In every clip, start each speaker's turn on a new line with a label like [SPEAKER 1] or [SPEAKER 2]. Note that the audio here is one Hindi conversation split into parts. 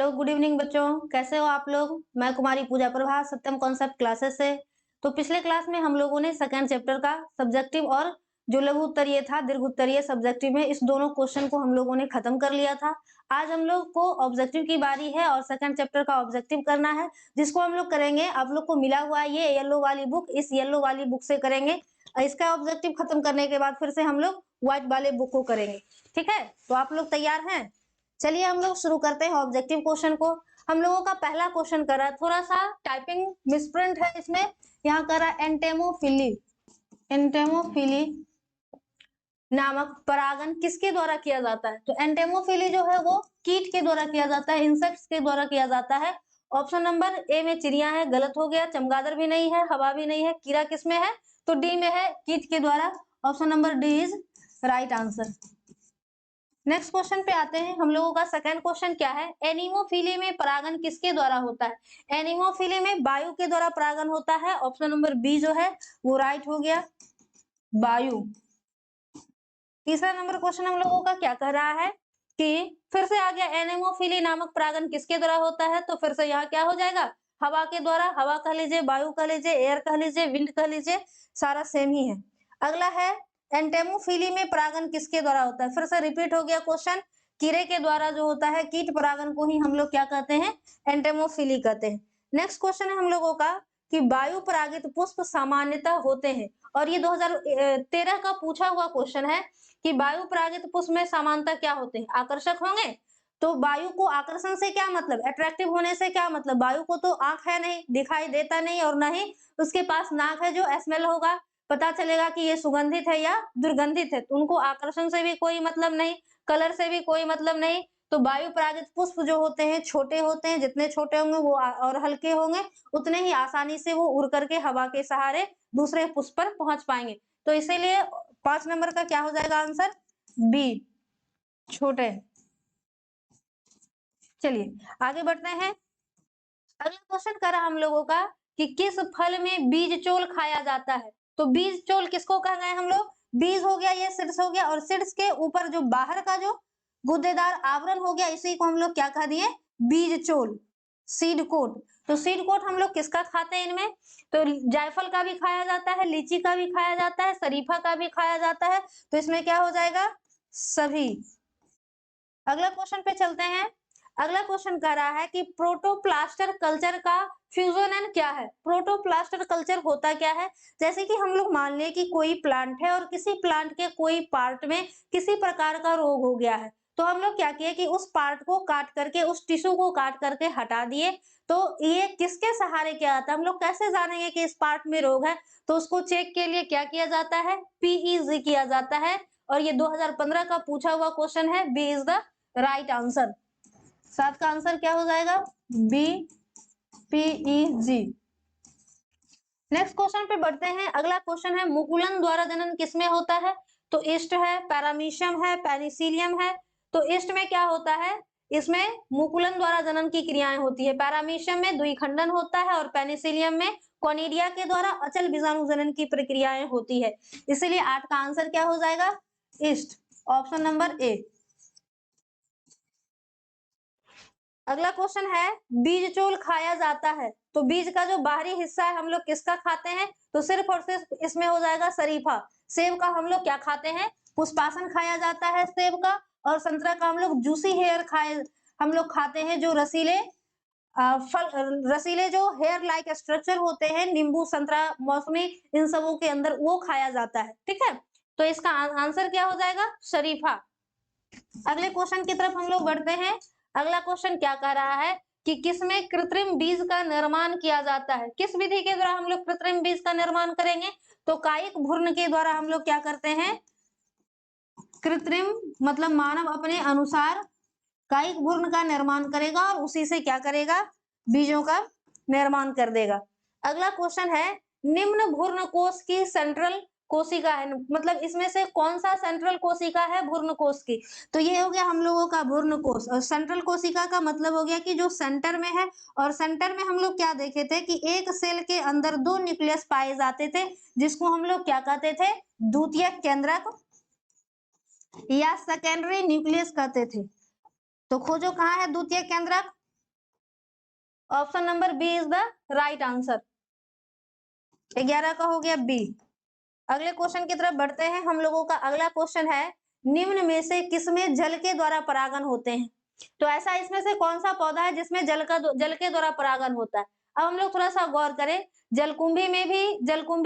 [SPEAKER 1] हेलो गुड इवनिंग बच्चों, कैसे हो आप लोग। मैं कुमारी पूजा प्रभा सत्यम कॉन्सेप्ट क्लासेस से। तो पिछले क्लास में हम लोगों ने सेकंड चैप्टर का सब्जेक्टिव और जो लघु उत्तरीय था दीर्घ उत्तरीय सब्जेक्टिव में इस दोनों क्वेश्चन को हम लोगों ने खत्म कर लिया था। आज हम लोग को ऑब्जेक्टिव की बारी है और सेकंड चैप्टर का ऑब्जेक्टिव करना है, जिसको हम लोग करेंगे। आप लोग को मिला हुआ है ये येलो वाली बुक, इस येलो वाली बुक से करेंगे। इसका ऑब्जेक्टिव खत्म करने के बाद फिर से हम लोग व्हाइट वाले बुक को करेंगे। ठीक है, तो आप लोग तैयार हैं। चलिए हम लोग शुरू करते हैं ऑब्जेक्टिव क्वेश्चन को। हम लोगों का पहला क्वेश्चन करा, थोड़ा सा टाइपिंग मिसप्रिंट है इसमें। यहाँ करा एंटेमोफिली। एंटेमोफिली नामक परागण किसके द्वारा किया जाता है? तो एंटेमोफिली जो है वो कीट के द्वारा किया जाता है, इंसेक्ट्स के द्वारा किया जाता है। ऑप्शन नंबर ए में चिड़िया है, गलत हो गया। चमगादड़ भी नहीं है, हवा भी नहीं है। कीड़ा किसमें है? तो डी में है, कीट के द्वारा। Option number D is right answer. Next question पे आते हैं। हम लोगों का सेकंड क्वेश्चन क्या है? एनिमोफिली में परागण किसके द्वारा होता है? एनिमोफिली में वायु के द्वारा परागण होता है। ऑप्शन नंबर बी जो है वो राइट हो गया, वायु। तीसरा नंबर क्वेश्चन हम लोगों का क्या कह रहा है कि फिर से आ गया, एनिमोफिली नामक परागण किसके द्वारा होता है? तो फिर से यहाँ क्या हो जाएगा? हवा के द्वारा। हवा कह लीजिए, वायु कह लीजिए, एयर कह लीजिए, विंड कह लीजिए, सारा सेम ही है। अगला है एंटेमोफिली में परागण किसके द्वारा होता है? फिर से रिपीट हो गया क्वेश्चन, कीड़े के द्वारा जो होता है, कीट परागण को ही हम लोग क्या कहते हैं? एंटेमोफिली कहते हैं। नेक्स्ट क्वेश्चन है हम लोगों का कि वायु परागित पुष्प सामान्यतः होते हैं, और ये 2013 का पूछा हुआ क्वेश्चन है कि वायु परागित पुष्प में समानता क्या होते हैं? आकर्षक होंगे। तो वायु को आकर्षण से क्या मतलब? अट्रैक्टिव होने से क्या मतलब? वायु को तो आंख है नहीं, दिखाई देता नहीं, और न ही उसके पास नाक है जो स्मेल होगा, पता चलेगा कि ये सुगंधित है या दुर्गंधित है। तो उनको आकर्षण से भी कोई मतलब नहीं, कलर से भी कोई मतलब नहीं। तो वायु परागित पुष्प जो होते हैं छोटे होते हैं, जितने छोटे होंगे वो और हल्के होंगे, उतने ही आसानी से वो उड़ करके हवा के सहारे दूसरे पुष्प पर पहुंच पाएंगे। तो इसीलिए 5 नंबर का क्या हो जाएगा आंसर? बी, छोटे। चलिए आगे बढ़ते हैं। अगला क्वेश्चन करा हम लोगों का कि किस फल में बीज चोल खाया जाता है? तो बीज चोल किसको कह गए हम लोग? बीज हो गया, ये सीड्स हो गया, और सीड्स के ऊपर जो बाहर का जो गुद्देदार आवरण हो गया, इसी को हम लोग क्या कह दिए? बीज चोल, सीड कोट। तो सीड कोट हम लोग किसका खाते हैं इनमें? तो जायफल का भी खाया जाता है, लीची का भी खाया जाता है, शरीफा का भी खाया जाता है। तो इसमें क्या हो जाएगा? सभी। अगला क्वेश्चन पे चलते हैं। अगला क्वेश्चन कह रहा है कि प्रोटोप्लास्टर कल्चर का फ्यूजन क्या है? प्रोटोप्लास्टर कल्चर होता क्या है? जैसे कि हम लोग मान लें कि कोई प्लांट है और किसी प्लांट के कोई पार्ट में किसी प्रकार का रोग हो गया है, तो हम लोग क्या किए कि उस पार्ट को काट करके, उस टिश्यू को काट करके हटा दिए। तो ये किसके सहारे किया जाता है? हम लोग कैसे जानेंगे कि इस पार्ट में रोग है? तो उसको चेक के लिए क्या किया जाता है? पीईजी किया जाता है। और ये 2015 का पूछा हुआ क्वेश्चन है। B is the right answer. 7 का आंसर क्या हो जाएगा? B, PEG. नेक्स्ट क्वेश्चन पे बढ़ते हैं। अगला क्वेश्चन है मुकुलन द्वारा जनन किसमें होता है? तो ईस्ट है, पैरामीशियम है, पेनिसिलियम है। तो ईस्ट में क्या होता है? इसमें मुकुलन द्वारा जनन की क्रियाएं होती है। पैरामीशियम में द्विखंडन होता है और पेनिसिलियम में कोनिडिया के द्वारा अचल बीजाणु जनन की प्रक्रियाएं होती है। इसलिए 8 का आंसर क्या हो जाएगा? East, option number A. अगला क्वेश्चन है बीज चोल खाया जाता है, तो बीज का जो बाहरी हिस्सा है हम लोग किसका खाते हैं? तो सिर्फ और सिर्फ इसमें हो जाएगा शरीफा। सेब का हम लोग क्या खाते हैं? पुष्पासन खाया जाता है सेब का। और संतरा का हम लोग जूसी हेयर हम लोग खाते हैं, जो रसीले फल, रसीले जो हेयर लाइक स्ट्रक्चर होते हैं, नींबू, संतरा, मौसमी, इन सबों के अंदर वो खाया जाता है। ठीक है, तो इसका आंसर क्या हो जाएगा? शरीफा। अगले क्वेश्चन की तरफ हम लोग बढ़ते हैं। अगला क्वेश्चन क्या कह रहा है कि किसमें कृत्रिम बीज का निर्माण किया जाता है? किस विधि के द्वारा हम लोग कृत्रिम बीज का निर्माण करेंगे? तो कायिक भ्रूण के द्वारा हम लोग क्या करते हैं? कृत्रिम मतलब मानव अपने अनुसार कायिक भ्रूण का निर्माण करेगा और उसी से क्या करेगा? बीजों का निर्माण कर देगा। अगला क्वेश्चन है निम्न भ्रूण कोश की सेंट्रल कोशिका है, मतलब इसमें से कौन सा सेंट्रल कोशिका है भ्रूण कोश की? तो ये हो गया हम लोगों का भ्रूण कोश। और सेंट्रल कोशिका का मतलब हो गया कि जो सेंटर में है। और सेंटर में हम लोग क्या देखे थे कि एक सेल के अंदर 2 न्यूक्लियस पाए जाते थे, जिसको हम लोग क्या कहते थे? द्वितीयक केंद्रक या सेकेंडरी न्यूक्लियस कहते थे। तो खोजो कहाँ है द्वितीयक केंद्रक? Option number b is the right answer. 11 का हो गया बी। अगले क्वेश्चन की तरफ बढ़ते हैं। हम लोगों का अगला क्वेश्चन है, निम्न में से किसमें जल के द्वारा परागन होते हैं? तो ऐसा इसमें से कौन सा पौधा है जिसमें जल के द्वारा परागन होता है? अब हम लोग थोड़ा सा गौर करें। जलकुंभी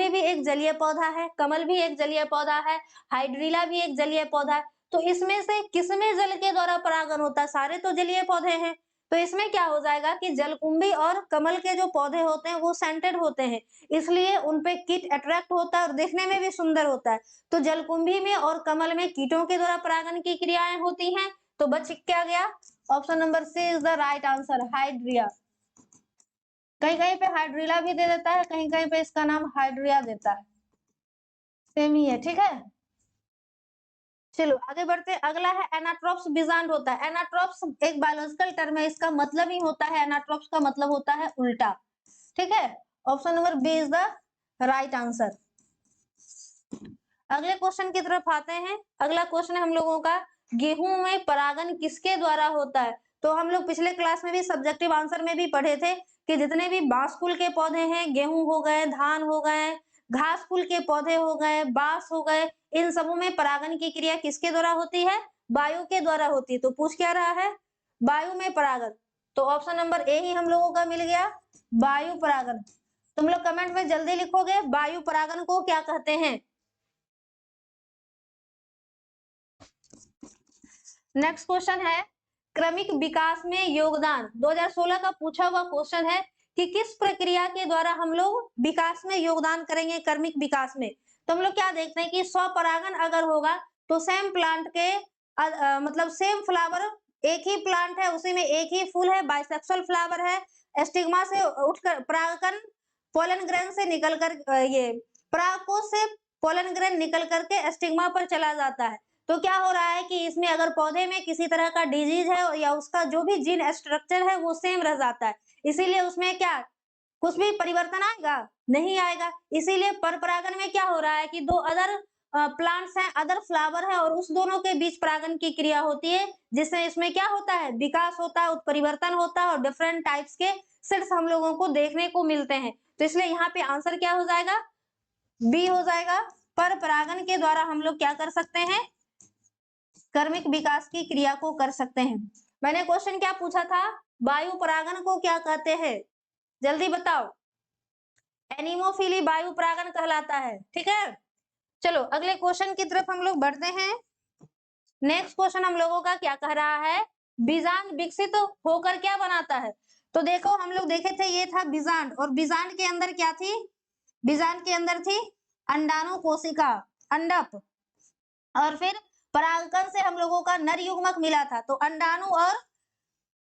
[SPEAKER 1] भी एक जलीय पौधा है, कमल भी एक जलीय पौधा है, हाइड्रीला भी एक जलीय पौधा है। तो इसमें से किसमें जल के द्वारा परागन होता है? सारे तो जलीय पौधे हैं। तो इसमें क्या हो जाएगा कि जलकुंभी और कमल के जो पौधे होते हैं वो सेंटेड होते हैं, इसलिए उनपे कीट अट्रैक्ट होता है और देखने में भी सुंदर होता है। तो जलकुंभी में और कमल में कीटों के द्वारा परागन की क्रियाएं होती हैं। तो बच क्या गया? Option number C is the right answer, हाइड्रिया। कहीं कहीं पे हाइड्रिला भी दे देता है, कहीं कहीं पे इसका नाम हाइड्रिया देता है, सेम ही है। ठीक है, चलो आगे बढ़ते हैं। अगला है एनाट्रोप्स बिजांड होता है। एनाट्रोप्स एक बायोलॉजिकल टर्म है, इसका मतलब ही होता है, एनाट्रोप्स का मतलब होता है उल्टा। ठीक है, option number b is the right answer. अगले क्वेश्चन की तरफ आते हैं। अगला क्वेश्चन है हम लोगों का, गेहूं में परागन किसके द्वारा होता है? तो हम लोग पिछले क्लास में भी सब्जेक्टिव आंसर में भी पढ़े थे कि जितने भी बांस कुल के पौधे हैं, गेहूं हो गए, धान हो गए, घास कुल के पौधे हो गए, बांस हो गए, इन सबों में परागन की क्रिया किसके द्वारा होती है? वायु के द्वारा होती है। तो पूछ क्या रहा है? वायु में परागन। तो ऑप्शन नंबर ए ही हम लोगों का मिल गया, वायु परागन। तुम लोग कमेंट में जल्दी लिखोगे वायु परागन को क्या कहते हैं। नेक्स्ट क्वेश्चन है, क्रमिक विकास में योगदान। 2016 का पूछा हुआ क्वेश्चन है कि किस प्रक्रिया के द्वारा हम लोग विकास में योगदान करेंगे, क्रमिक विकास में। तो हम लोग क्या देखते हैं कि स्वपरागन अगर होगा तो सेम प्लांट के मतलब सेम फ्लावर, एक ही प्लांट है उसी में एक ही फूल है, बाइसेक्सुअल फ्लावर है, स्टिग्मा से उठकर परागकण पोलन ग्रेन से निकलकर ये परागकोश से पोलन ग्रेन निकल करके स्टिग्मा पर चला जाता है। तो क्या हो रहा है कि इसमें अगर पौधे में किसी तरह का डिजीज है या उसका जो भी जीन स्ट्रक्चर है वो सेम रह जाता है, इसीलिए उसमें क्या कुछ भी परिवर्तन आएगा? नहीं आएगा। इसीलिए पर परागन में क्या हो रहा है कि दो अदर प्लांट्स हैं, अदर फ्लावर है, और उस दोनों के बीच परागन की क्रिया होती है, जिससे इसमें क्या होता है? विकास होता है, उत्परिवर्तन होता है और डिफरेंट टाइप्स के सीड्स हम लोगों को देखने को मिलते हैं। तो इसलिए यहाँ पे आंसर क्या हो जाएगा? बी हो जाएगा। पर परागन के द्वारा हम लोग क्या कर सकते हैं? क्रमिक विकास की क्रिया को कर सकते हैं। मैंने क्वेश्चन क्या पूछा था? वायु परागन को क्या कहते हैं? जल्दी बताओ। एनिमोफिली वायु परागन कहलाता है। ठीक है, चलो अगले क्वेश्चन की तरफ हम लोग बढ़ते हैं। नेक्स्ट क्वेश्चन हम लोगों का क्या कह रहा है? बीजांड विकसित होकर क्या बनाता है? तो देखो हम लोग देखे थे, ये था बीजांड, और बीजांड के अंदर क्या थी? बीजांड के अंदर थी अंडाणु कोशिका, अंडप, और फिर परागकण से हम लोगों का नर युग्मक मिला था। तो अंडाणु और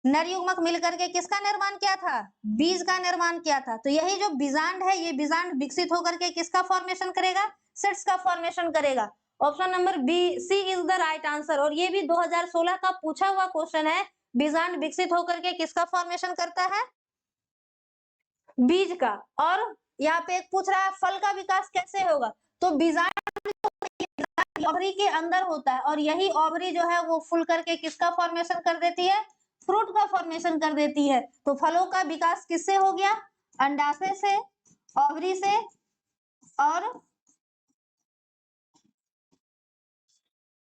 [SPEAKER 1] नर युग्मक मिलकर के किसका निर्माण किया था? बीज का निर्माण किया था। तो यही जो बीजांड है, ये बीजांड विकसित होकर के किसका फॉर्मेशन करेगा? सीड्स का फॉर्मेशन करेगा। Option number b c is the right answer. और ये भी 2016 का पूछा हुआ क्वेश्चन है, बीजांड विकसित होकर के किसका फॉर्मेशन करता है? बीज का। और यहाँ पे एक पूछ रहा है फल का विकास कैसे होगा? तो बीजांड ओवरी के अंदर होता है, और यही ओवरी जो है वो फूल करके किसका फॉर्मेशन कर देती है? फ्रूट का फॉर्मेशन कर देती है। तो फलों का विकास किससे हो गया? अंडाशय से, ओवरी से,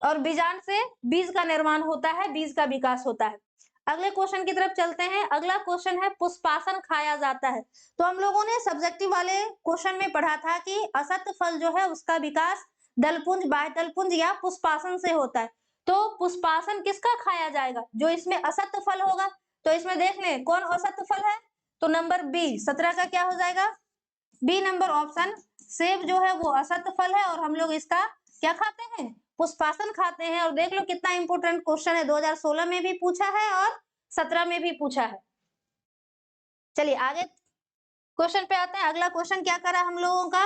[SPEAKER 1] और बीजांड से बीज का निर्माण होता है, बीज का विकास होता है। अगले क्वेश्चन की तरफ चलते हैं। अगला क्वेश्चन है, पुष्पासन खाया जाता है। तो हम लोगों ने सब्जेक्टिव वाले क्वेश्चन में पढ़ा था कि असत फल जो है उसका विकास दलपुंज, बाह्यदलपुंज या पुष्पासन से होता है। तो पुष्पासन किसका खाया जाएगा? जो इसमें असत फल होगा। तो इसमें देख लें कौन असत फल है। तो नंबर बी 17 का क्या हो जाएगा? बी नंबर ऑप्शन, सेब जो है वो असत फल है, और हम लोग इसका क्या खाते हैं? पुष्पासन खाते हैं। और देख लो कितना इंपोर्टेंट क्वेश्चन है, 2016 में भी पूछा है और 17 में भी पूछा है। चलिए आगे क्वेश्चन पे आते हैं। अगला क्वेश्चन क्या करा हम लोगों का?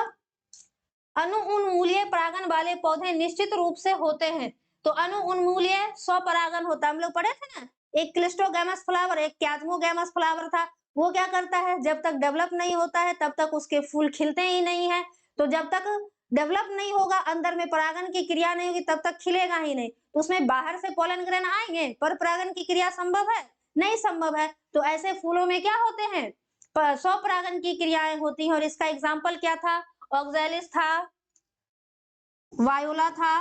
[SPEAKER 1] अणु उन्मूलीय परागन वाले पौधे निश्चित रूप से होते हैं। तो अणु उन्मूलीय स्वपरागन होता है, हम लोग पढ़े थे ना, एक क्लिस्टोगैमस फ्लावर, एक कैज्मोगैमस फ्लावर था। वो क्या करता है? जब तक डेवलप नहीं होता है तब तक उसके फूल खिलते ही नहीं है। तो जब तक डेवलप नहीं होगा, अंदर में परागन की क्रिया नहीं होगी, तब तक खिलेगा ही नहीं। तो उसमें बाहर से पोलन ग्रेन आएंगे, पर परागन की क्रिया संभव है? नहीं संभव है। तो ऐसे फूलों में क्या होते हैं, स्वपरागन की क्रियाएं होती हैं। और इसका एग्जाम्पल क्या था, ऑक्जेलिस था, वायोला था,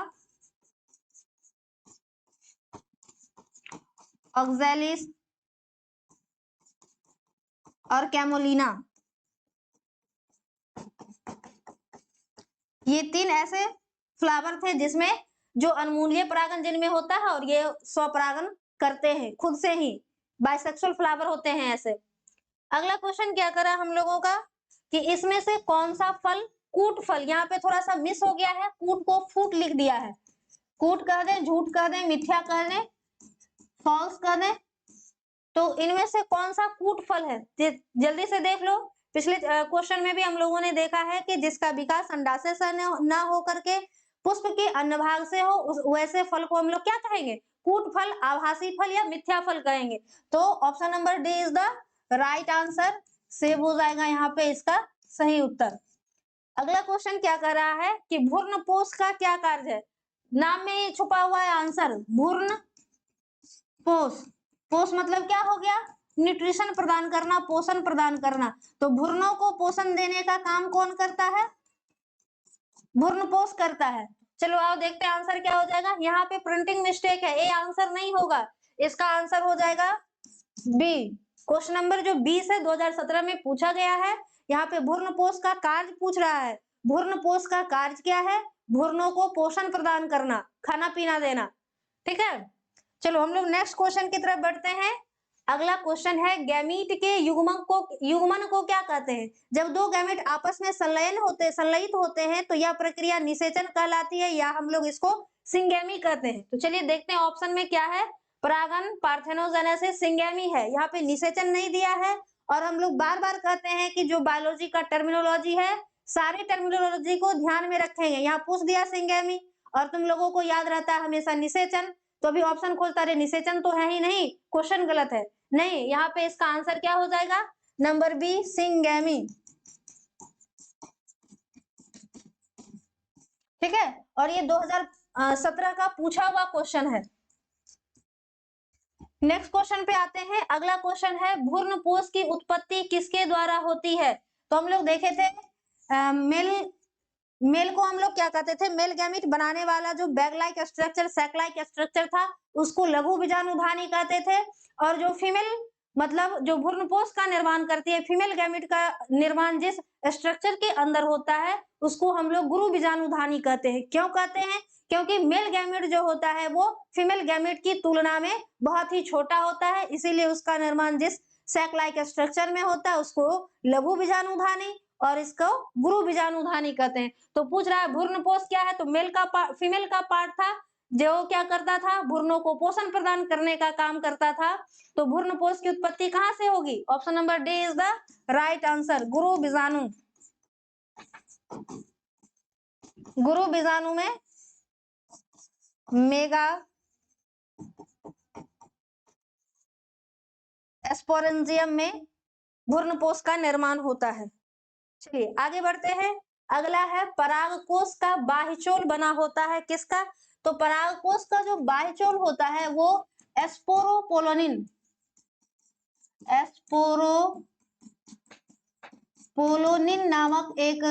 [SPEAKER 1] ऑक्जेलिस और कैमोलिना। ये 3 ऐसे फ्लावर थे जिसमें जो अनमूल्य परागन जिनमें होता है और ये स्वपरागन करते हैं खुद से ही, बाइसेक्सुअल फ्लावर होते हैं ऐसे। अगला क्वेश्चन क्या करा हम लोगों का कि इसमें से कौन सा फल कूट फल, यहाँ पे थोड़ा सा मिस हो गया है, कूट को फूट लिख दिया है। कूट कह दें, झूठ कह दें, मिथ्या कह दें, फॉल्स कह दें, तो इनमें से कौन सा कूट फल है, जल्दी से देख लो। पिछले क्वेश्चन में भी हम लोगों ने देखा है कि जिसका विकास अंडाशय से न हो करके पुष्प के अन्य भाग से हो, वैसे फल को हम लोग क्या कहेंगे, कूट फल, आभासी फल या मिथ्या फल कहेंगे। तो option number D is the right answer, save हो जाएगा यहाँ पे इसका सही उत्तर। अगला क्वेश्चन क्या कर रहा है कि भ्रूणपोष का क्या कार्य है, नाम में छुपा हुआ है आंसर, भ्रूण पोष। पोष मतलब क्या हो गया, न्यूट्रिशन प्रदान करना, पोषण प्रदान करना। तो भ्रूणों को पोषण देने का काम कौन करता है, भ्रूणपोष करता है। चलो आओ देखते हैं आंसर क्या हो जाएगा। यहाँ पे प्रिंटिंग मिस्टेक है, ए आंसर नहीं होगा, इसका आंसर हो जाएगा बी। क्वेश्चन नंबर जो 20 है 2017 में पूछा गया है, यहाँ पे भ्रूणपोष का कार्य पूछ रहा है। भ्रूणपोष का कार्य क्या है, भ्रूणों को पोषण प्रदान करना, खाना पीना देना। ठीक है, चलो हम लोग नेक्स्ट क्वेश्चन की तरफ बढ़ते हैं। अगला क्वेश्चन है गैमीट के युग्मन को क्या कहते हैं। जब दो गैमेट आपस में संलयित होते हैं तो यह प्रक्रिया निषेचन कहलाती है, या हम लोग इसको सिंगेमी कहते हैं। तो चलिए देखते हैं ऑप्शन में क्या है, परागन, पार्थेनोजेनेसिस, सिंगेमी है। यहाँ पे निषेचन नहीं दिया है। और हम लोग बार बार कहते हैं कि जो बायोलॉजी का टर्मिनोलॉजी है, सारे टर्मिनोलॉजी को ध्यान में रखेंगे। यहाँ पूछ दिया सिंगेमी और तुम लोगों को याद रहता है हमेशा निषेचन, तो अभी ऑप्शन खोलता रहे, निषेचन तो है ही नहीं, क्वेश्चन गलत है। नहीं, यहाँ पे इसका आंसर क्या हो जाएगा, नंबर बी, सिंगेमी। ठीक है, और ये 2017 का पूछा हुआ क्वेश्चन है। नेक्स्ट क्वेश्चन पे आते हैं। अगला क्वेश्चन है भ्रूणपोष की उत्पत्ति किसके द्वारा होती है। तो हम लोग देखे थे मेल को हम लोग क्या कहते थे, मेल गैमीट बनाने वाला जो bag like structure, sac like structure था, उसको लघु बीजाणुधानी कहते थे। और जो फीमेल मतलब जो भ्रूणपोष का निर्माण करती है, फीमेल गैमीट का निर्माण जिस स्ट्रक्चर के अंदर होता है, उसको हम लोग गुरु बीजाणुधानी कहते हैं। क्यों कहते हैं, क्योंकि मेल गैमेट जो होता है वो फीमेल गैमेट की तुलना में बहुत ही छोटा होता है, इसीलिए उसका निर्माण जिस सैक लाइक स्ट्रक्चर में होता है उसको लघु बीजाणुधानी और इसको गुरु बीजाणुधानी कहते हैं। तो पूछ रहा है भ्रूणपोष क्या है, तो फीमेल का पार्ट था जो क्या करता था, भ्रूणों को पोषण प्रदान करने का काम करता था। तो भ्रूणपोष की उत्पत्ति कहां से होगी, option number D is the right answer, गुरु बीजाणु। गुरु बीजाणु में मेगा स्पोरेंजियम में भ्रूणपोष का निर्माण होता है। चलिए आगे बढ़ते हैं। अगला है परागकोश का बाह्यचोल बना होता है किसका। तो परागकोश का जो बाह्यचोल होता है वो एस्पोरोपोलोनिन नामक एक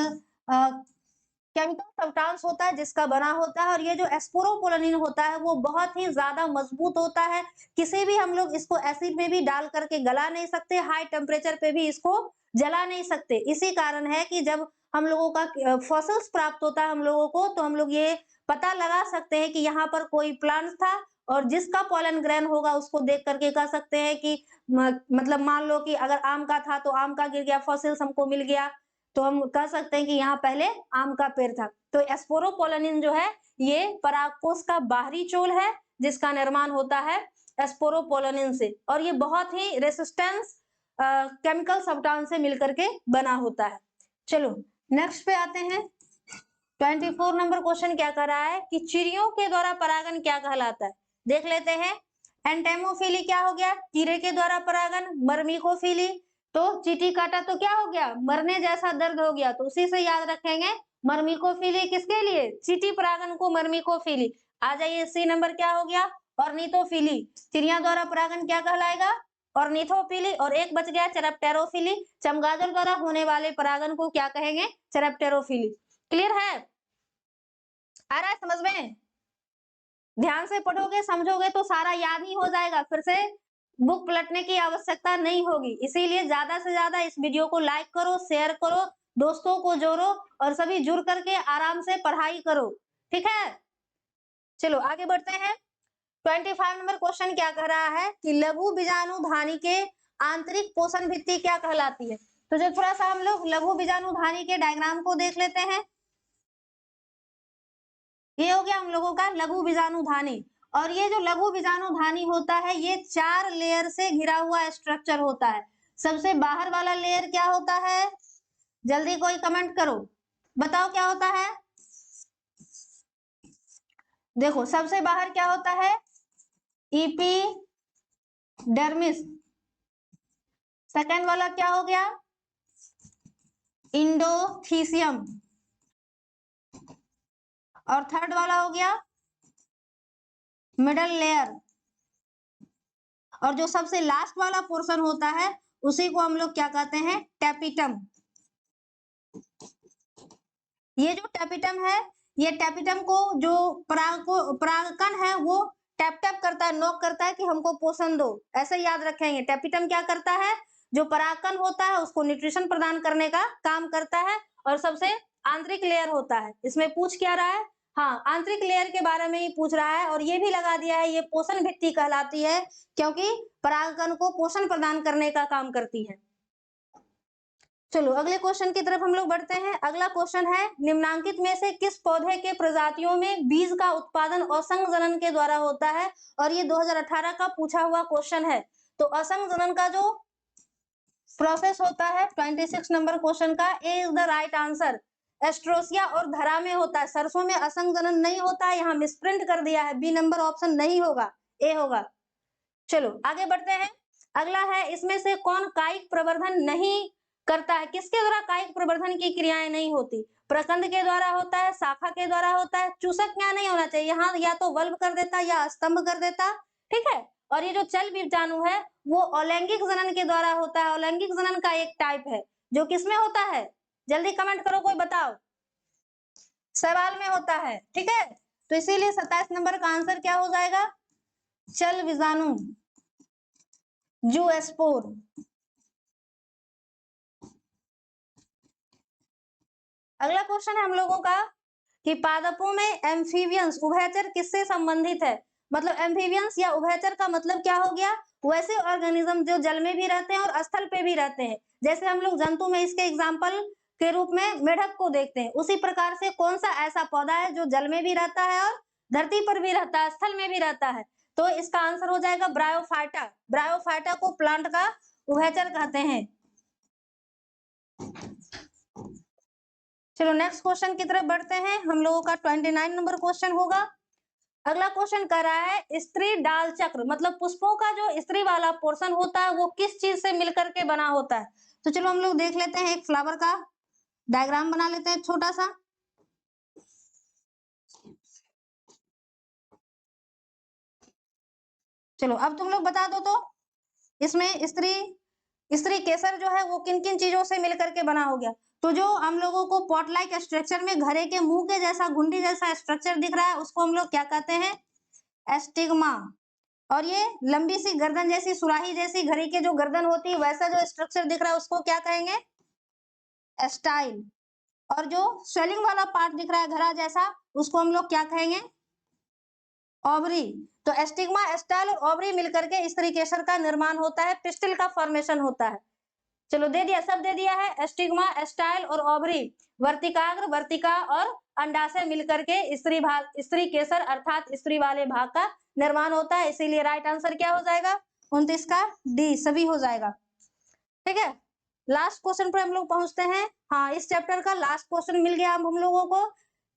[SPEAKER 1] केमिकल सब्सटेंस होता है जिसका बना होता है। और ये जो एस्पोरोपोलोनिन होता है वो बहुत ही ज्यादा मजबूत होता है, किसी भी हम लोग इसको एसिड में भी डाल करके गला नहीं सकते, हाई टेम्परेचर पे भी इसको जला नहीं सकते। इसी कारण है कि जब हम लोगों का फॉसिल्स प्राप्त होता है हम लोगों को, तो हम लोग ये पता लगा सकते हैं कि यहाँ पर कोई प्लांट था और जिसका पॉलन ग्रेन होगा उसको देख करके कह सकते हैं कि मतलब मान लो कि अगर आम का था तो आम का गिर गया, फॉसिल्स हमको मिल गया, तो हम कह सकते हैं कि यहाँ पहले आम का पेड़ था। तो एस्पोरोपोलोनिन जो है ये परागकोश का बाहरी चोल है जिसका निर्माण होता है एस्पोरोपोलोनिन से, और ये बहुत ही रेसिस्टेंस केमिकल सब्सटेंस से मिलकर के बना होता है। चलो नेक्स्ट पे आते हैं। 24 नंबर क्वेश्चन क्या कर रहा है कि चिड़ियों के द्वारा परागन क्या कहलाता है, देख लेते हैं। एंटेमोफिली क्या हो गया, कीड़े के द्वारा परागन। मर्मिकोफिली तो चींटी काटा तो क्या हो गया, मरने जैसा दर्द हो गया, तो उसी से याद रखेंगे। मर्मिकोफिली किसके लिए, चींटी परागन को मर्मिकोफिली। आ जाइए सी नंबर क्या हो गया, ऑर्निथोफिली, चिड़िया द्वारा परागन क्या कहलाएगा, ऑर्निथोफिली, और एक बच गया चेरेप्टेरोफिली। चमगादड़ द्वारा होने वाले परागण को क्या कहेंगे? चेरेप्टेरोफिली। क्लियर है? आ रहा है समझ में? ध्यान से पढ़ोगे समझोगे तो सारा याद ही हो जाएगा, फिर से बुक पलटने की आवश्यकता नहीं होगी। इसीलिए ज्यादा से ज्यादा इस वीडियो को लाइक करो, शेयर करो, दोस्तों को जोड़ो और सभी जुड़ करके आराम से पढ़ाई करो। ठीक है, चलो आगे बढ़ते हैं। 25 नंबर क्वेश्चन क्या कह रहा है कि लघु बीजाणुधानी के आंतरिक पोषण भित्ति क्या कहलाती है? तो जो थोड़ा सा हम लोग लघु बीजाणुधानी के डायग्राम को देख लेते हैं। ये हो गया हम लोगों का लघु बीजाणुधानी, और ये जो लघु बीजाणुधानी होता है ये 4 लेयर से घिरा हुआ स्ट्रक्चर होता है। सबसे बाहर वाला लेयर क्या होता है? जल्दी कोई कमेंट करो, बताओ क्या होता है? देखो सबसे बाहर क्या होता है? एपिडर्मिस। सेकंड वाला क्या हो गया? इंडोथीसियम। और थर्ड वाला हो गया मिडल लेयर। और जो सबसे लास्ट वाला पोर्शन होता है उसी को हम लोग क्या कहते हैं? टैपिटम। ये जो टैपिटम है, ये टैपिटम को जो परागकण है वो टैप टैप करता है, नॉक करता है कि हमको पोषण दो। ऐसे याद रखेंगे, टैपिटम क्या करता है? जो परागकण होता है उसको न्यूट्रिशन प्रदान करने का काम करता है। और सबसे आंतरिक लेयर होता है, इसमें पूछ क्या रहा है? हाँ, आंतरिक लेयर के बारे में ही पूछ रहा है। और ये भी लगा दिया है, ये पोषण भित्ति कहलाती है क्योंकि परागकण को पोषण प्रदान करने का काम करती है। चलो अगले क्वेश्चन की तरफ हम लोग बढ़ते हैं। अगला क्वेश्चन है, निम्नांकित में से किस पौधे के प्रजातियों में बीज का उत्पादन असंग जनन के द्वारा होता है? और ये 2018 का पूछा हुआ क्वेश्चन है। तो असंग जनन का जो प्रोसेस होता है 26 नंबर क्वेश्चन का, ए इज द राइट आंसर। एस्ट्रोसिया और धरा में होता है, सरसों में असंग जनन नहीं होता है, यहाँ मिसप्रिंट कर दिया है, बी नंबर ऑप्शन नहीं होगा, ए होगा। चलो आगे बढ़ते हैं। अगला है, इसमें से कौन कायिक प्रवर्धन नहीं करता है? किसके द्वारा कायिक प्रवर्धन की क्रियाएं नहीं होती? प्रकंद के द्वारा होता है, शाखा के द्वारा होता है। चूसक क्या नहीं होना चाहिए यहाँ, या तो वल्ब कर देता या स्तंभ कर देता। ठीक है, और ये जो चल बीजाणु है वो अलैंगिक जनन के द्वारा होता है। अलैंगिक जनन का एक टाइप है जो किसमें होता है? जल्दी कमेंट करो, कोई बताओ। सवाल में होता है। ठीक है, तो इसीलिए 27 नंबर का आंसर क्या हो जाएगा? चल बीजाणु, जूस्पोर। अगला क्वेश्चन है हम लोगों का कि पादपों में एम्फीबियंस उभयचर किससे संबंधित है? मतलब एम्फीबियंस या उभयचर का मतलब क्या हो गया? वैसे ऑर्गेनिज्म जो जल में भी रहते हैं और स्थल पे भी रहते हैं। जैसे हम लोग जंतु में इसके एग्जाम्पल के रूप में मेढक को देखते हैं, उसी प्रकार से कौन सा ऐसा पौधा है जो जल में भी रहता है और धरती पर भी रहता है, स्थल में भी रहता है? तो इसका आंसर हो जाएगा ब्रायोफाइटा। ब्रायोफाइटा को प्लांट का उभयचर कहते हैं। चलो नेक्स्ट क्वेश्चन की तरफ बढ़ते हैं। हम लोगों का 29 नंबर क्वेश्चन होगा। अगला क्वेश्चन कर रहा है, स्त्री डाल चक्र मतलब पुष्पों का जो स्त्री वाला पोर्शन होता है वो किस चीज से मिलकर के बना होता है? तो चलो हम लोग देख लेते हैं, एक फ्लावर का डायग्राम बना लेते हैं छोटा सा। चलो अब तुम लोग बता दो तो इसमें स्त्री केसर जो है वो किन किन चीजों से मिलकर के बना हो गया? तो जो हम लोगों को पॉट लाइक स्ट्रक्चर में घड़े के मुंह के जैसा घुंडी जैसा स्ट्रक्चर दिख रहा है उसको हम लोग क्या कहते हैं? एस्टिग्मा। और ये लंबी सी गर्दन जैसी सुराही जैसी घड़ी के जो गर्दन होती है वैसा जो स्ट्रक्चर दिख रहा है उसको क्या कहेंगे? स्टाइल। और जो स्वेलिंग वाला पार्ट दिख रहा है घड़ा जैसा उसको हम लोग क्या कहेंगे? ओवरी। तो एस्टिग्मा, स्टाइल और ओवरी मिलकर के स्त्री केसर का निर्माण होता है, पिस्टिल का फॉर्मेशन होता है। चलो दे दिया, सब दे दिया है। एस्टिग्मा, स्टाइल और ओवरी, वर्तिकाग्र, वर्तिका और अंडाशय मिलकर के स्त्री केसर अर्थात स्त्री वाले भाग का निर्माण होता है। इसीलिए राइट आंसर क्या हो जाएगा? 29 का डी, सभी हो जाएगा। ठीक है, लास्ट क्वेश्चन पर हम लोग पहुंचते हैं। हाँ, इस चैप्टर का लास्ट क्वेश्चन मिल गया अब हम लोगों को।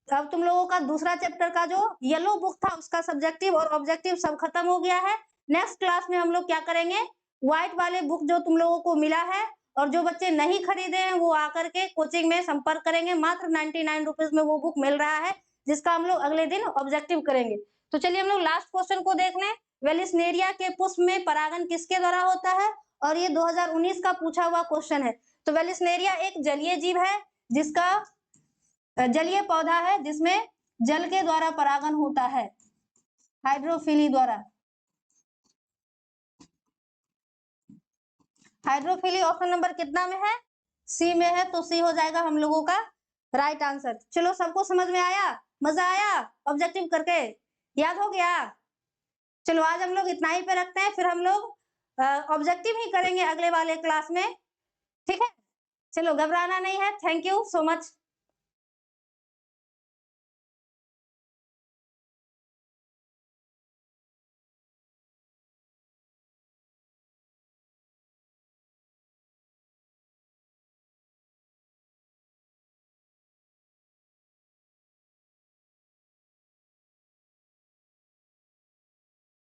[SPEAKER 1] अब तुम लोगों का दूसरा चैप्टर का जो येलो बुक था उसका सब्जेक्टिव और ऑब्जेक्टिव सब खत्म हो गया है। नेक्स्ट क्लास में हम लोग क्या करेंगे? व्हाइट वाले बुक जो तुम लोगों को मिला है और जो बच्चे नहीं खरीदे हैं वो आकर के कोचिंग में संपर्क करेंगे। मात्र 99 रुपीज में वो बुक मिल रहा है जिसका हम लोग अगले दिन ऑब्जेक्टिव करेंगे। तो चलिए हम लोग लास्ट क्वेश्चन को देख लें। वेलिस्नेरिया के पुष्प में परागन किसके द्वारा होता है? और ये 2019 का पूछा हुआ क्वेश्चन है। तो वेलिस्नेरिया एक जलीय जीव है, जिसका जलीय पौधा है, जिसमें जल के द्वारा परागन होता है, हाइड्रोफिली द्वारा। हाइड्रोफिली ऑप्शन नंबर कितना में है? सी में है, तो सी हो जाएगा हम लोगों का राइट आंसर। चलो, सबको समझ में आया? मजा आया ऑब्जेक्टिव करके? याद हो गया? चलो, आज हम लोग इतना ही पे रखते हैं, फिर हम लोग ऑब्जेक्टिव ही करेंगे अगले वाले क्लास में। ठीक है, चलो, घबराना नहीं है। Thank you so much.